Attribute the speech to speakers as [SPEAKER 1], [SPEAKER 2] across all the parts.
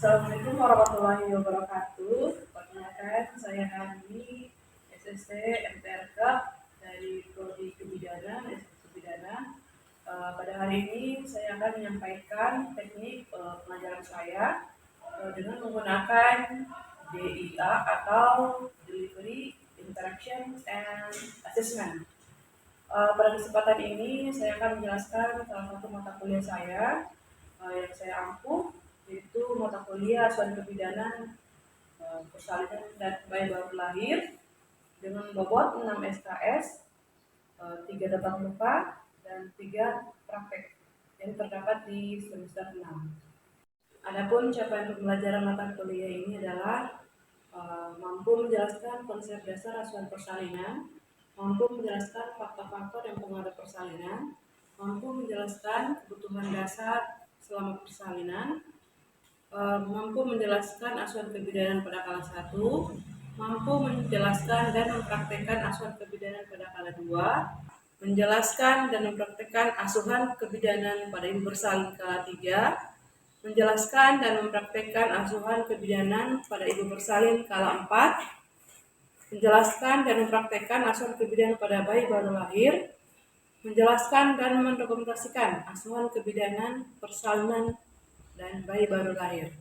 [SPEAKER 1] Assalamualaikum warahmatullahi wabarakatuh. Perkenalkan, saya Hani, SST MTRK dari Prodi Kebidanan, S1 Pidana. Pada hari ini saya akan menyampaikan teknik pengajaran saya dengan menggunakan DIA atau Delivery, Interaction, and Assessment. Pada kesempatan ini saya akan menjelaskan salah satu mata kuliah saya yang saya ampuh, yaitu mata kuliah Asuhan Kebidanan, Persalinan dan Bayi Baru Lahir dengan bobot 6 SKS, 3 tatap muka dan 3 praktek yang terdapat di semester 6. Adapun capaian pembelajaran mata kuliah ini adalah mampu menjelaskan konsep dasar asuhan persalinan, mampu menjelaskan faktor-faktor yang mempengaruhi persalinan, mampu menjelaskan kebutuhan dasar selama persalinan, mampu menjelaskan asuhan kebidanan pada kala 1, mampu menjelaskan dan mempraktekkan asuhan kebidanan pada kala 2, menjelaskan dan mempraktekkan asuhan kebidanan pada ibu bersalin kala 3, menjelaskan dan mempraktekkan asuhan kebidanan pada ibu bersalin kala 4, menjelaskan dan mempraktekkan asuhan kebidanan pada bayi baru lahir, menjelaskan dan mendokumentasikan asuhan kebidanan, persalinan, dan bayi baru lahir.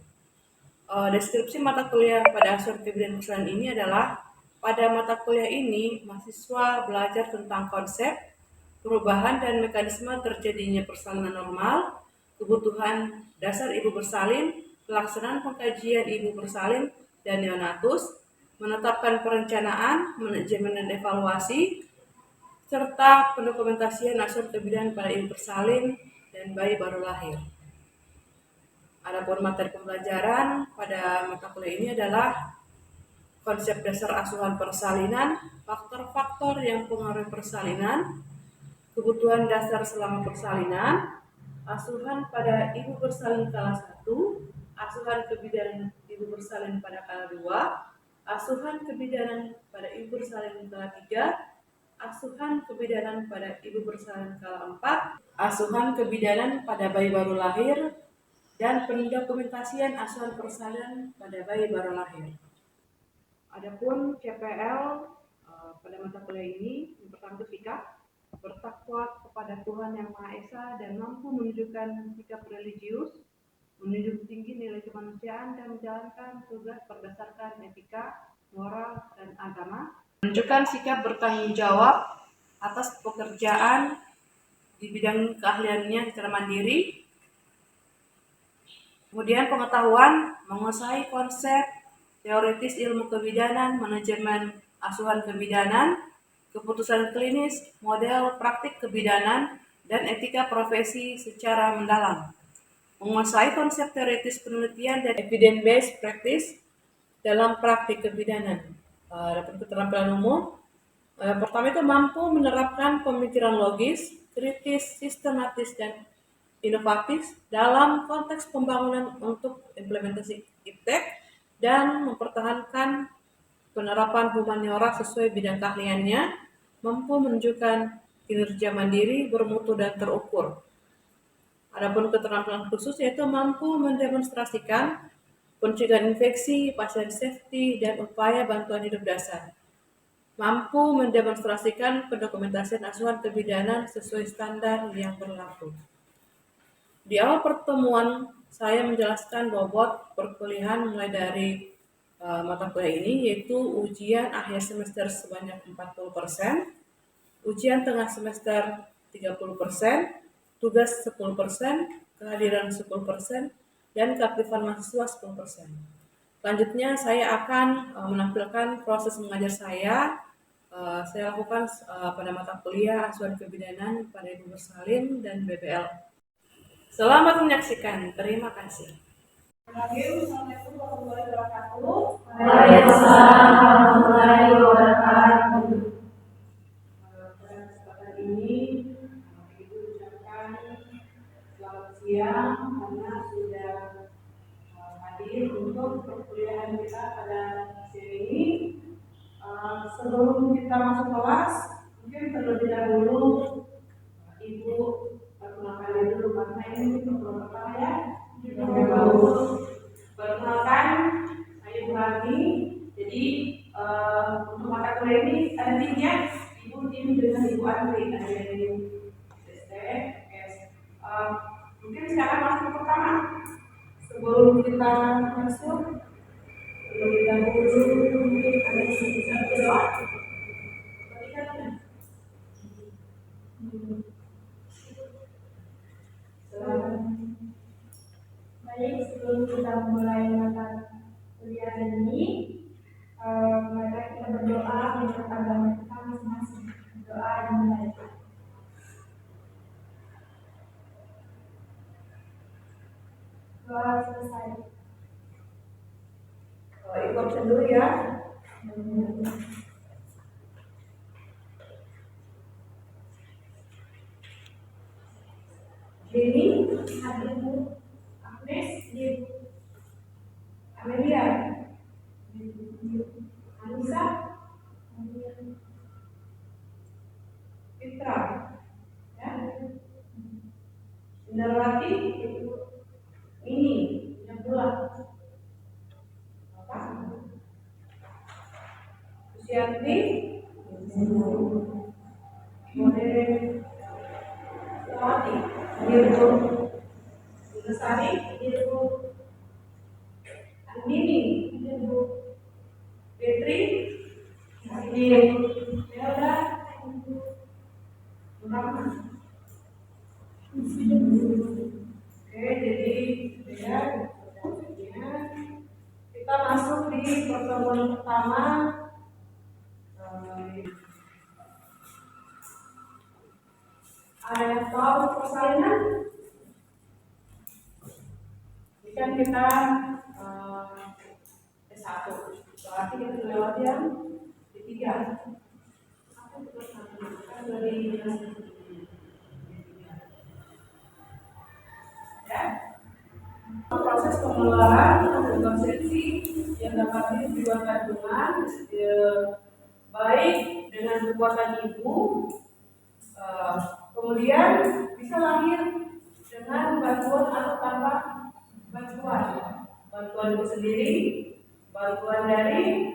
[SPEAKER 1] Deskripsi mata kuliah pada asuhan kebidanan persalinan ini adalah pada mata kuliah ini mahasiswa belajar tentang konsep, perubahan dan mekanisme terjadinya persalinan normal, kebutuhan dasar ibu bersalin, pelaksanaan pengkajian ibu bersalin dan neonatus, menetapkan perencanaan, manajemen dan evaluasi, serta pendokumentasian asuhan kebidanan pada ibu bersalin dan bayi baru lahir. Adapun materi pembelajaran pada mata kuliah ini adalah konsep dasar asuhan persalinan, faktor-faktor yang mempengaruhi persalinan, kebutuhan dasar selama persalinan, asuhan pada ibu bersalin kala 1, asuhan kebidanan ibu bersalin pada kala 2, asuhan kebidanan pada ibu bersalin kala 3, asuhan kebidanan pada ibu bersalin kala 4, asuhan kebidanan pada bayi baru lahir, dan pendokumentasian asuhan persalinan pada bayi baru lahir. Adapun CPL pada mata kuliah ini yang pertama itu sikap bertakwa kepada Tuhan Yang Maha Esa dan mampu menunjukkan sikap religius, menunjuk tinggi nilai kemanusiaan dan menjalankan tugas berdasarkan etika, moral, dan agama. Menunjukkan sikap bertanggung jawab atas pekerjaan di bidang keahliannya secara mandiri. Kemudian pengetahuan menguasai konsep teoritis ilmu kebidanan, manajemen asuhan kebidanan, keputusan klinis, model praktik kebidanan, dan etika profesi secara mendalam. Menguasai konsep teoritis penelitian dan evidence-based practice dalam praktik kebidanan. Dapat keterampilan umum. Pertama itu mampu menerapkan pemikiran logis, kritis, sistematis, dan inovatif dalam konteks pembangunan untuk implementasi iptek dan mempertahankan penerapan humaniora sesuai bidang keahliannya, mampu menunjukkan kinerja mandiri, bermutu, dan terukur. Adapun keterampilan khusus yaitu mampu mendemonstrasikan pencegahan infeksi, pasien safety, dan upaya bantuan hidup dasar. Mampu mendemonstrasikan pendokumentasian asuhan kebidanan sesuai standar yang berlaku. Di awal pertemuan, saya menjelaskan bobot perkuliahan mulai dari mata kuliah ini, yaitu ujian akhir semester sebanyak 40%, ujian tengah semester 30%, tugas 10%, kehadiran 10%, dan keaktifan mahasiswa 10%. Selanjutnya saya akan menampilkan proses mengajar saya. Saya lakukan pada mata kuliah asuhan kebidanan pada ibu bersalin dan BBL. Selamat menyaksikan. Terima kasih. Assalamualaikum warahmatullahi wabarakatuh.
[SPEAKER 2] Waalaikumsalam warahmatullahi wabarakatuh.
[SPEAKER 1] Pada kesempatan ini, Ibu ucapkan selamat siang karena sudah hadir untuk perkuliahan kita pada siang ini. Sebelum kita masuk kelas, mungkin terlebih dahulu Ibu perkenalkan dulu karena ini pertemuan pertama ya. Ibu Ibu Andri dari SST. Mungkin sekarang masuk ke pertama. Sebelum kita masuk, terlebih dahulu mungkin ada yang bisa berdoa.
[SPEAKER 2] Baik, sebelum kita mulai mata kuliah ini, mari kita berdoa menurut agama kita masing-masing. Doa dimulai. Doa selesai.
[SPEAKER 1] Ibu absen dulu ya. Denny,
[SPEAKER 2] Hadir Bu.
[SPEAKER 1] Agnes, Amelia, Anissa, Fitra, ya, Indarwati, ini, yang pula, apa? Susianti, boleh, Lawati, Dirgo, Lestari, Dirgo, Andini, Dirgo, Petri, Melda, Muhammad. Oke, jadi ya, kita masuk di pertemuan pertama. Ada tahu persalinan? Ini kan kita S1, berarti kita lewat yang ketiga. Ya. Proses pengeluaran konsumsi yang dapat dibuat kandungan baik dengan kekuatan ibu, kemudian bisa lahir dengan bantuan atau tanpa bantuan ibu sendiri, bantuan dari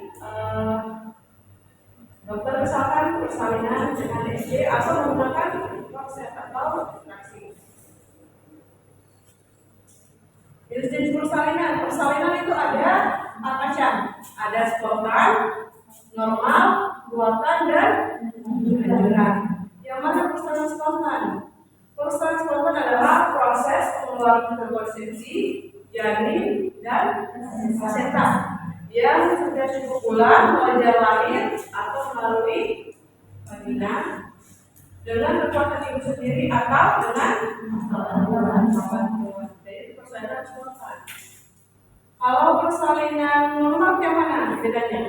[SPEAKER 1] dokter misalkan persalinan dengan SC atau menggunakan konsep atau traksi. Jenis-jenis persalinan itu ada empat macam. Ada spontan, normal, buatan, dan anjuran. Yang mana persalinan spontan? Persalinan spontan adalah proses pengeluaran konsumsi janin dan plasenta yang sudah cukup bulan melalui lahir atau melalui vagina dengan kekuatan ibu sendiri atau dengan bantuan. Jadi persalinan spontan. Kalau persalinan normal yang mana bedanya?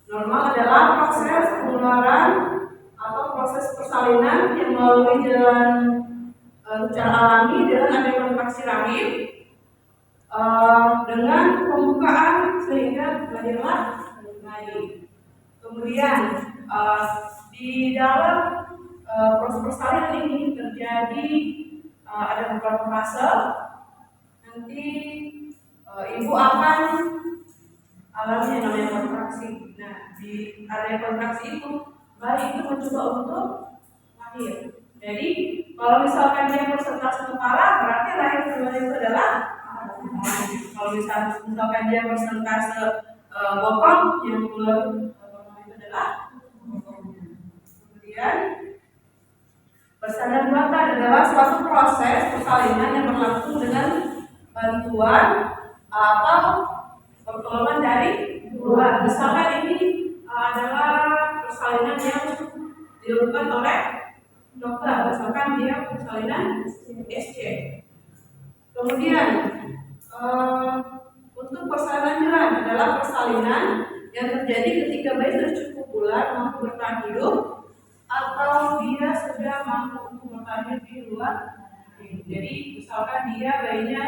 [SPEAKER 1] Normal adalah proses pengeluaran atau proses persalinan yang melalui jalan secara alami dengan adanya kontraksi rahim dengan pembukaan sehingga lahirlah bayi. Kemudian di dalam proses persalinan ini terjadi ada beberapa fase. Nanti ibu akan alami yang namanya kontraksi. Nah, di area kontraksi itu bayi itu mencoba untuk lahir. Jadi kalau misalkan dia persentase kepala, berarti lahir keduanya itu adalah kalau misalkan dia persentase bokong, yang keluar itu adalah kemudian persalinan buatan adalah suatu proses persalinan yang berlangsung dengan bantuan atau pertolongan dari dua. Misalkan ini adalah persalinan yang dilakukan oleh dokter, misalkan dia persalinan SC. Kemudian untuk persalinan anjuran adalah persalinan yang terjadi ketika bayi sudah cukup bulan mampu bertahan hidup atau dia sudah mampu untuk bertahan hidup di luar. Jadi misalkan bayinya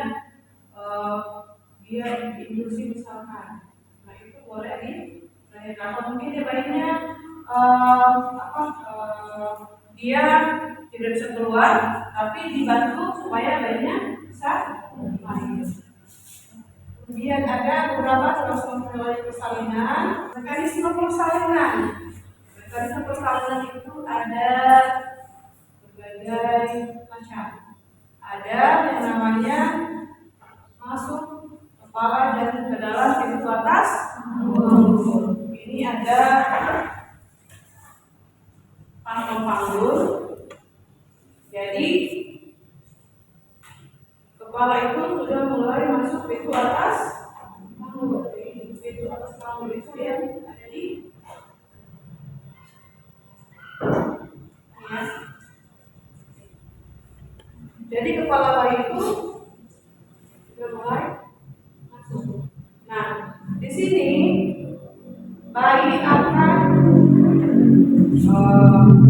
[SPEAKER 1] dia induksi misalkan, nah itu boleh dilahirkan. Atau mungkin dia bayinya dia tidak bisa keluar, tapi dibantu supaya bayinya bisa lahir. Kemudian ada beberapa proses persalinan, mekanisme persalinan. Garis perkawinan itu ada berbagai macam. Ada yang namanya masuk kepala dan ke dalam pintu atas. Ini ada panggul. Jadi kepala itu sudah mulai masuk pintu atas panggul. Pintu atas panggul itu yang ada di ya. Jadi kepala bayi itu sudah mulai masuk. Nah, di sini bayi akan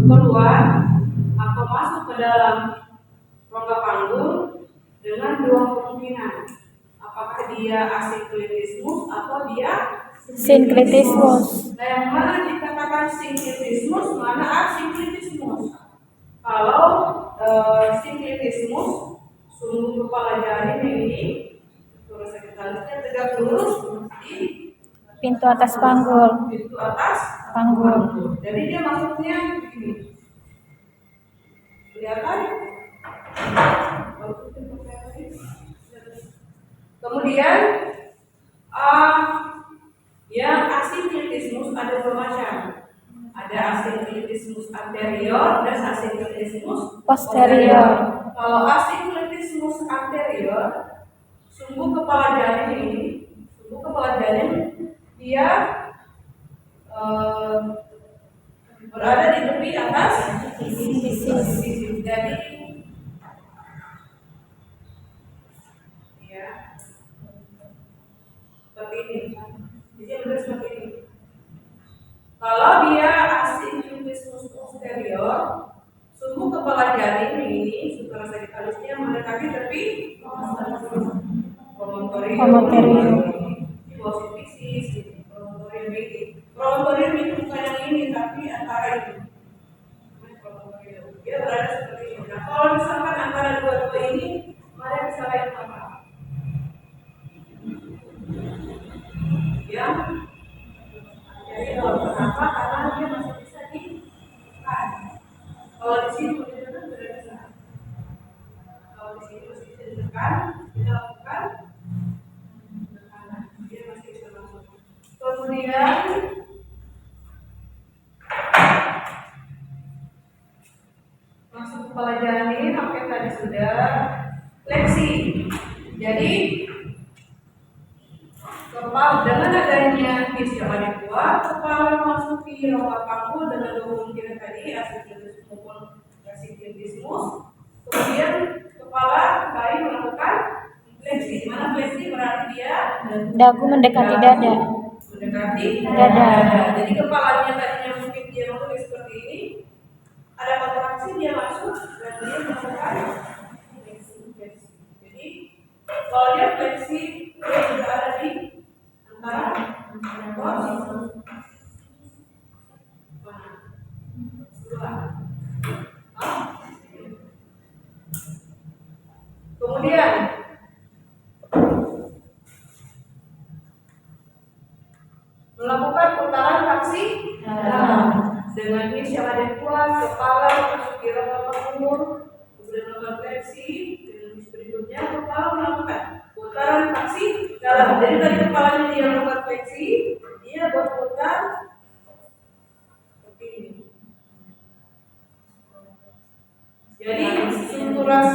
[SPEAKER 1] keluar atau masuk ke dalam rongga panggul dengan dua kemungkinan. Apakah dia asinklitismus atau dia
[SPEAKER 3] sinkritismus.
[SPEAKER 1] Nah, yang mana dikatakan sinkritismus, mana asinklitismus? Kalau sinkritismus, sumbu kepala janin ini terus sekitarisnya tegak lurus di
[SPEAKER 3] Pintu atas panggul.
[SPEAKER 1] pintu atas
[SPEAKER 3] Panggul.
[SPEAKER 1] Jadi dia masuknya begini. Kelihatan? Kemudian yang asinklitismus ada dua macam. Ada asinklitismus anterior dan asinklitismus
[SPEAKER 3] Posterior.
[SPEAKER 1] Kalau asinklitismus anterior, sumbu kepala janin dia berada di tepi atas sisi. Jadi ya seperti ini. Jadi benar seperti ini. Kalau dia asinklitismus posterior, sumbu kepala janin ini sutra sagittalisnya mendekati tepi promontorium. Promontorium itu bukan yang ini, tapi antara itu. Dia berada seperti ini. Nah, kalau misalkan antara dua-dua ini, mari bisa lihat apa? Ya, jadi kenapa? Karena dia masih bisa ditekan. Kalau di sini sudah bisa. Kalau di sini masih bisa ditekan, kita lakukan tekanan. Dia masih bisa masuk. Kemudian masuk kepala janin, oke tadi sudah fleksi. Jadi kepala dengan adanya his yang ada kuat, kepala memasuki rongga panggul dengan dua kemungkinan tadi, asinklitismus maupun asinklitismus. Kemudian kepala bayi melakukan fleksi. Di mana fleksi berarti dia
[SPEAKER 3] Dagu mendekati dada.
[SPEAKER 1] Mendekati
[SPEAKER 3] Dada.
[SPEAKER 1] Jadi kepalanya tadinya mungkin dia masuk seperti ini, ada kontraksi dia masuk dan dia melakukan fleksi. Jadi kalau dia fleksi dia sudah ada di antara kemudian melakukan putaran traksi dengan his yang ada kuat, kepala memasuki rongga panggul, kemudian melakukan fleksi. Dengan his berikutnya kepala melakukan putaran traksi dalam. Jadi tadi kepalanya dia melakukan fleksi, dia berputar seperti ini. Jadi strukturas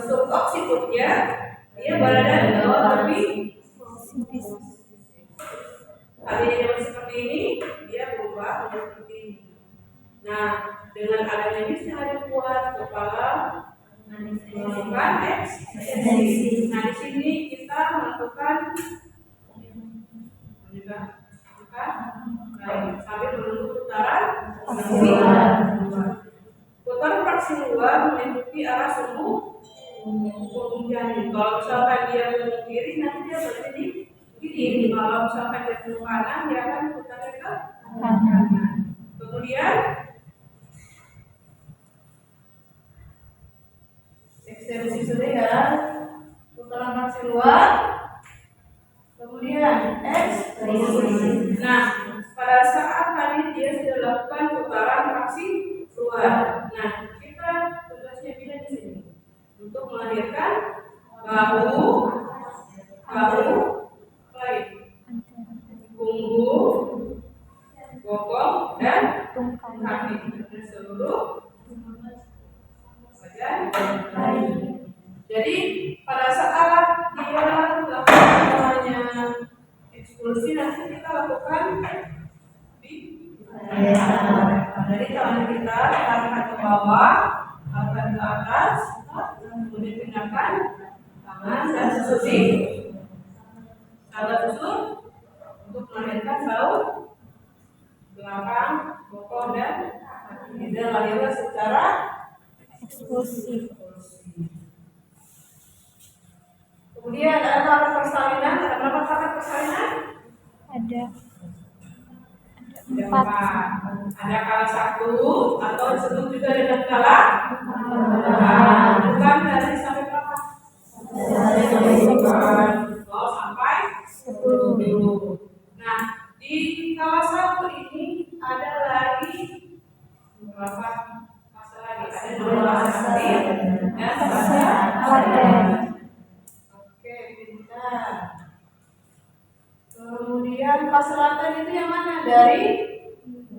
[SPEAKER 1] suboksiputnya dia berada di bawah tepi. Tadinya dia seperti ini, dia berubah menjadi seperti ini. Nah, dengan adanya his yang ada kuat, kepala melakukan ekstensi. Nah, di sini kita melakukan sambil menunggu putaran putaran fraksi luar mengikuti arah sumbu janin. Kalau misalkan dia ke kiri, nanti dia berada di kiri. Kalau misalkan dia ke kanan, dia akan putar ke kanan. Kemudian ekstensi sudah ya, putaran fraksi luar. Kemudian ekstensi. Nah, pada saat tadi dia sudah lakukan putaran traksi keluar. Nah, kita tugasnya bila di sini untuk melahirkan bahu, baik, punggung, bokong, dan kaki. Dan seluruh bagian. Jadi pada saat dia melakukan namanya eksklusi, nanti kita lakukan di dari tangan kita angkat ke bawah, angkat ke atas, kemudian pindahkan tangan dan susuti. Sahabat susun untuk melahirkan bahu, belakang, bokong, dan kaki. Dan lahirlah secara
[SPEAKER 3] eksklusif.
[SPEAKER 1] Kemudian ada alat persalinan. Ada berapa alat persalinan?
[SPEAKER 3] Ada
[SPEAKER 1] Ada
[SPEAKER 3] 4.
[SPEAKER 1] 4. Ada kala 1 atau disebut juga dengan kala. Bukan dari sampai berapa? 0 sampai 10. Nah, di kala 1 ini ada lagi berapa fase lagi? Ada 2 fase dan fase
[SPEAKER 3] Laten.
[SPEAKER 1] Oke, pintar. Kemudian fase laten itu yang mana? Dari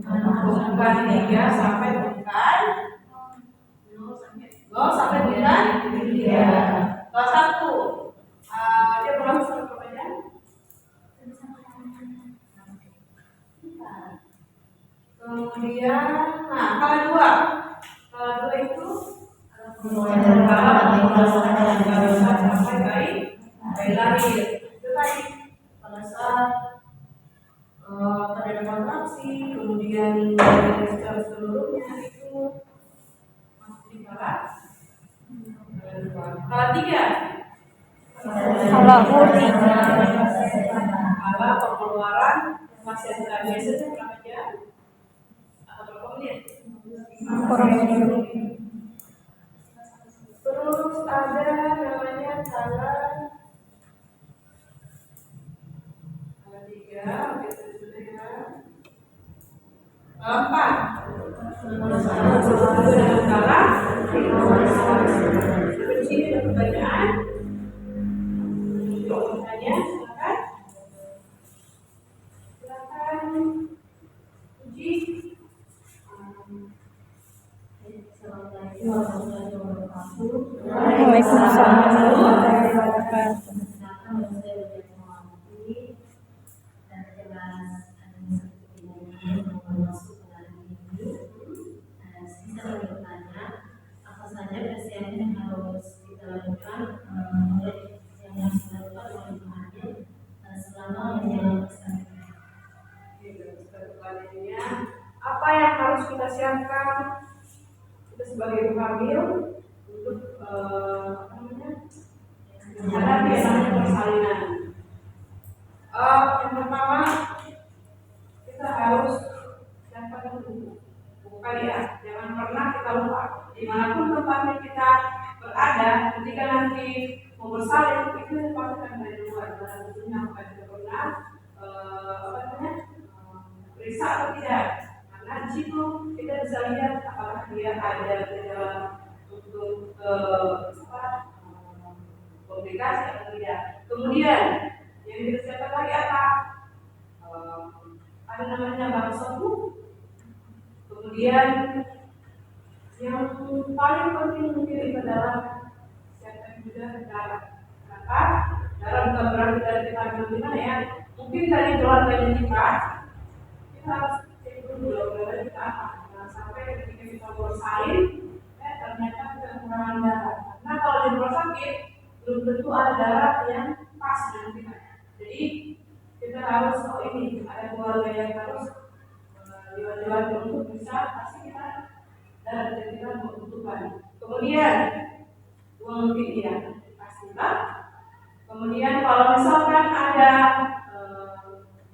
[SPEAKER 1] bukan 3 sampai bukan 0 sampai bukan 3. Kelas 1 dia berlangsung sampai berapa jam? Kemudian, nah, kala 2 itu sampai bayi lahir. Itu tadi pada saat terjadi kontraksi, kemudian secara seluruhnya itu masuk di kala 2. Kala 3
[SPEAKER 3] Kalau uri,
[SPEAKER 1] kala pengeluaran placenta. Biasanya berapa jam? Atau berapa menit?
[SPEAKER 3] kurang lebih.
[SPEAKER 1] Terus ada namanya kala 3, itu sudah ya. Kala 4. Kala di sini ada pertanyaan. Pertanyaan, silakan. Silakan uji.
[SPEAKER 3] Waalaikumsalam warahmatullahi wabarakatuh.
[SPEAKER 1] Apa yang harus kita siapkan kita sebagai ibu hamil untuk menghadapi yang namanya persalinan? Yang pertama, kita harus siapkan buku kali ya. Jangan pernah kita lupa dimanapun tempatnya kita berada. Ketika nanti mau bersalin itu pasti akan dari luar. Tentunya apa kita pernah periksa atau tidak. Karena di situ kita bisa lihat apakah dia ada gejala untuk komplikasi atau tidak. Kemudian yang kita siapkan lagi apa? Ada namanya bakso. Kemudian yang paling penting mungkin itu adalah siapkan juga darah. Kenapa? Darah bukan berarti dari kita gimana ya? Mungkin dari keluarganya kita harus cek dulu darah kita apa. Nah, sampai ketika kita bersalin, ternyata kita kekurangan darah. Karena kalau di rumah sakit belum tentu ada darah yang pas dengan kita. Jadi kita harus ini ada keluarga yang harus diwajibkan untuk bisa pasti kita darah yang kita membutuhkan. Kemudian uang dia pastikan. Kemudian kalau misalkan ada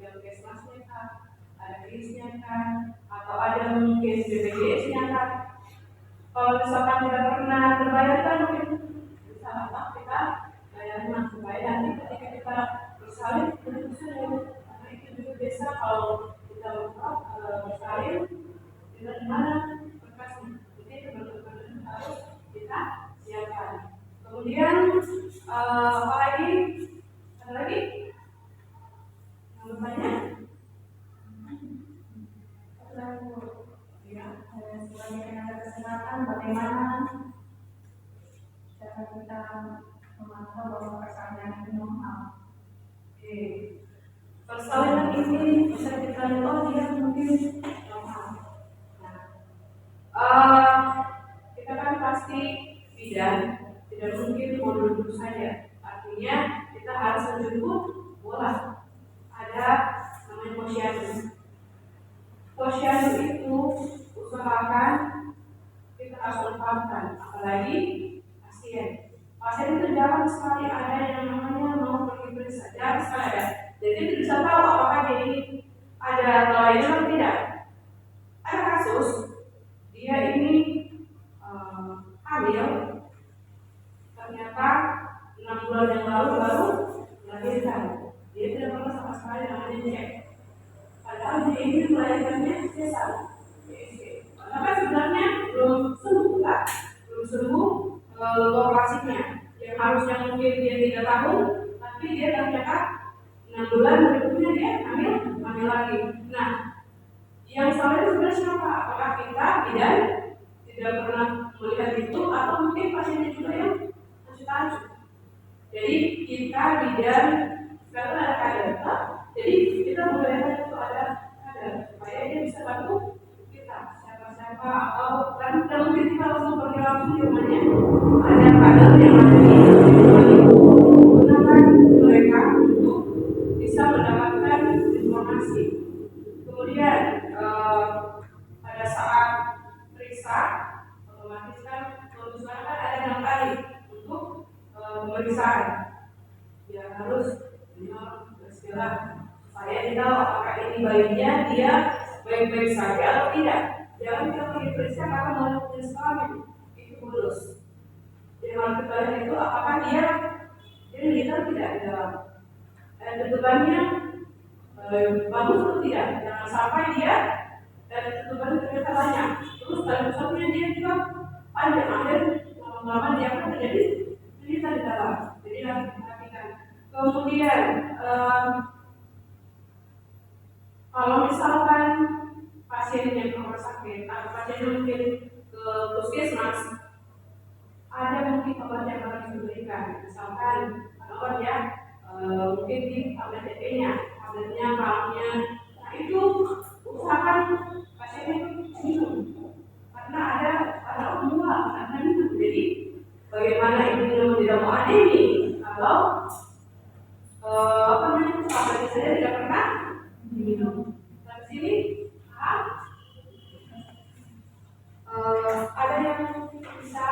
[SPEAKER 1] yang kesmasnya kan, ada krisnya kan, atau ada mungkin BPJS-nya kan. Kalau misalkan tidak pernah terbayarkan mungkin bisa apa kita bayarkan supaya nanti ketika kita bersalin itu sudah karena itu bisa kalau kita bersalin dengan mana berkasnya. Jadi teman-teman harus kita siapkan. Kemudian apa lagi? Ada lagi? Yang bertanya? Ya,
[SPEAKER 2] sebagai tenaga kesehatan bagaimana cara kita memantau bahwa persalinan itu normal.
[SPEAKER 1] Oke. Persalinan ini bisa kita lihat, oh dia mungkin normal. Nah, kita kan pasti bidan, tidak mungkin mau duduk saja. Artinya kita harus menjemput bola. Ada namanya posyandu. Posyandu itu usahakan kita harus manfaatkan, apalagi pasien. Pasien itu jarang sekali ada yang namanya mau pergi periksa, jarang sekali ada. Jadi kita bisa tahu apakah dia ini ada kelainan atau tidak. Ada kasus dia ini hamil, ternyata 6 bulan yang lalu baru melahirkan. Dia tidak pernah sama sekali namanya cek. Padahal dia ini melahirkannya sesar. Maka sebenarnya belum sembuh lah, belum sembuh lokasinya. Yang harusnya mungkin dia 3 tahun, tapi dia ternyata 6 bulan berikutnya dia hamil lagi. Nah, yang salah itu sebenarnya siapa? Apakah kita tidak pernah melihat itu, atau mungkin pasiennya juga yang masih tahu? Jadi kita bidan sekarang ada kader, jadi kita boleh itu ada kader supaya dia bisa bantu kita siapa atau kan tidak mungkin kita langsung pergi langsung di rumahnya. Ada kader yang ada di gunakan mereka untuk bisa mendapatkan informasi. Kemudian pada saat periksa otomatis kan kalau misalnya kan ada 6 kali untuk pemeriksaan, ya harus bersilah supaya kita tahu apakah ini bayinya dia baik-baik saja atau tidak. Jangan kita pergi periksa karena mau jenis kelamin itu kurus. Jadi kalau kita lihat itu apakah dia liter tidak di dalam, dan ketubannya bagus atau tidak. Jangan sampai dia dan ketubannya ternyata banyak. Terus dalam satunya dia juga panjang, akhir lama-lama dia akan terjadi liter di dalam. Jadi harus diperhatikan. Kemudian kalau misalkan pasiennya ke rumah sakit atau pasiennya mungkin ke puskesmas, ada mungkin obat yang harus diberikan. Misalkan obat ya mungkin di tablet TP-nya, tabletnya, malamnya. Nah itu usahakan pasiennya minum, karena ada dua karena minum. Jadi bagaimana ini minum tidak mau anemi kalau tabletnya saja tidak pernah diminum. Di sini ada yang bisa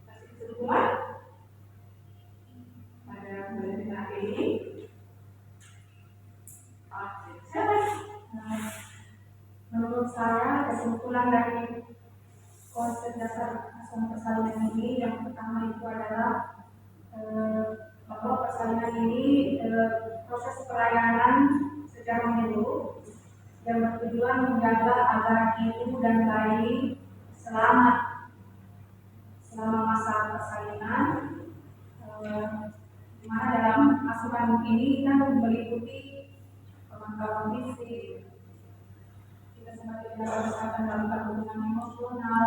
[SPEAKER 1] kasih kesimpulan pada webinar ini.
[SPEAKER 2] Menurut saya kesimpulan dari konsep dasar asam persalinan ini yang pertama itu adalah bahwa persalinan ini proses pelayanan secara menyeluruh yang bertujuan menjaga agar ibu dan bayi selamat selama masa persalinan, di mana dalam asuhan ini kita meliputi pemantauan fisik, kita sebagai tenaga kesehatan dalam hubungan emosional,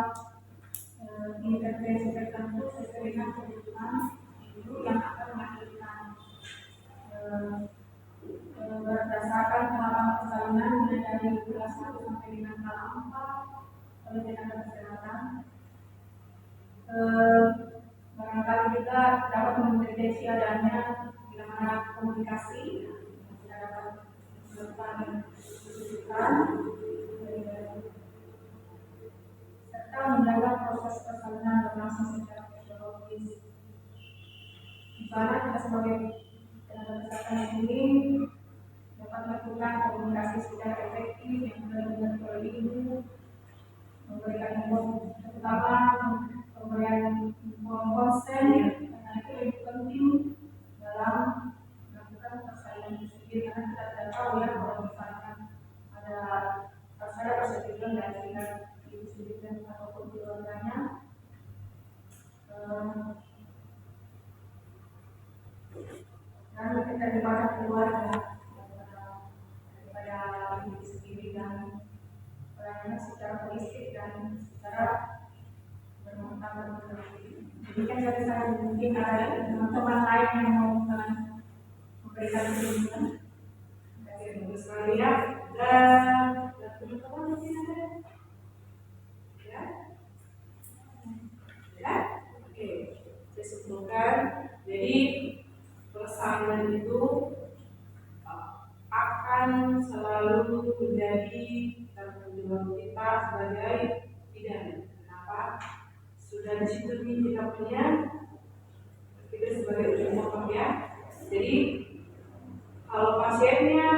[SPEAKER 2] intervensi tertentu sesuai dengan kebutuhan ibu yang akan melahirkan. Berdasarkan pengalaman persalinan mulai dari kelas 1 sampai dengan kelas 4 oleh tenaga kesehatan, barangkali kita dapat mendeteksi adanya bila mana komunikasi kita dapat melakukan kesulitan serta menjaga proses persalinan berlangsung secara fisiologis. Di mana kita sebagai tenaga kesehatan ini dapat melakukan komunikasi secara efektif yang benar-benar terlibat, memberikan info, terutama pemberian konsen karena itu lebih penting dalam melakukan persalinan itu sendiri, karena kita tidak tahu ya Demikian dari saya, mungkin ada teman-teman lain yang mau memberikan kunjungan.
[SPEAKER 1] Bagus sekali ya. Dan teman-teman mungkin ada? Ya? Ya? Oke. Saya simpulkan. Jadi persaingan itu akan selalu menjadi tanggung jawab kita sebagai bidan. Kenapa? Sudah di situ nih kita punya kita sebagai ujung tombak ya. Jadi kalau pasiennya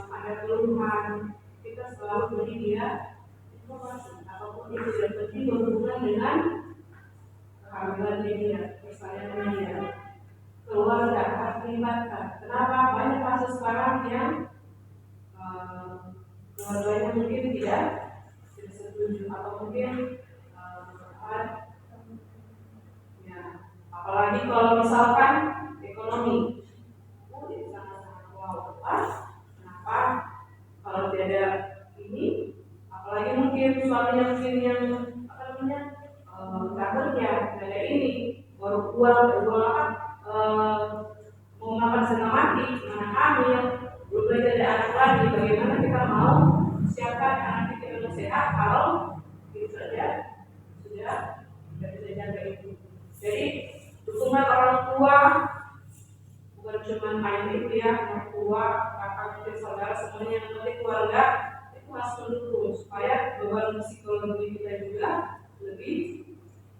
[SPEAKER 1] ada keluhan, kita selalu beri dia informasi apapun itu yang penting berhubungan dengan kehamilan dia, persalinan dia. Keluarga harus dilibatkan. Kenapa? Banyak kasus sekarang yang keluarganya mungkin tidak setuju atau mungkin ya, apalagi kalau misalkan ekonomi itu sangat-sangat wow. Kenapa? Kalau tidak ini, apalagi mungkin suaminya mungkin yang apa namanya nggak kerja, nggak ada ini, baru uang mau makan setengah mati, anak hamil, belum lagi ada anak lagi. Bagaimana kita mau siapkan anak kita yang sehat kalau itu saja sudah tidak bisa jaga itu. Jadi dukungan orang tua bukan cuma hanya itu ya, orang tua, kakak, saudara, semuanya yang penting keluarga itu harus mendukung supaya beban psikologi kita juga lebih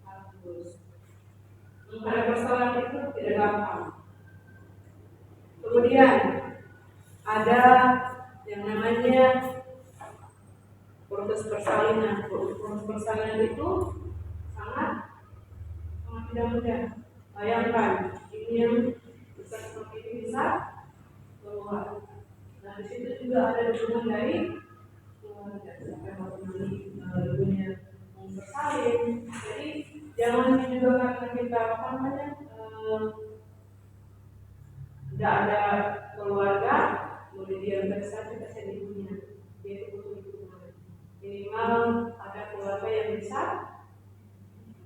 [SPEAKER 1] bagus. Menghadapi persoalan itu tidak gampang. Kemudian ada yang namanya proses persalinan. Proses persalinan itu sangat tidak mudah. Bayangkan ini yang bisa seperti ini bisa keluar. Nah di situ juga ada dukungan dari keluarga sampai melalui dunia bersalin. Jadi jangan juga karena kita apa namanya tidak ada keluarga, kemudian saja kita sedih dunia. Dia itu butuh dukungan. Minimal ada keluarga yang bisa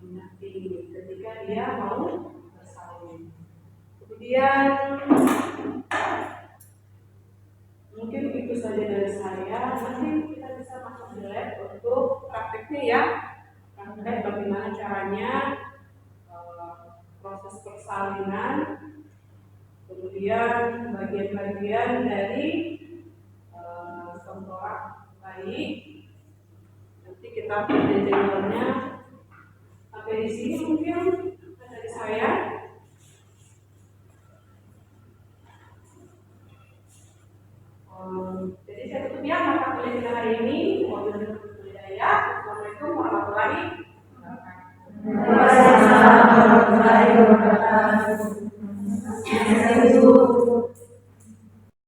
[SPEAKER 1] mendampingi ketika dia mau bersalin. Kemudian mungkin itu saja dari saya. Nanti kita bisa masuk di lab untuk prakteknya ya. Praktek bagaimana caranya proses persalinan, kemudian bagian-bagian dari tengkorak bayi. Nanti kita penjelasannya sampai di sini mungkin dari saya. Jadi saya tutup ya mata kuliah kita hari ini. Assalamualaikum warahmatullahi wabarakatuh.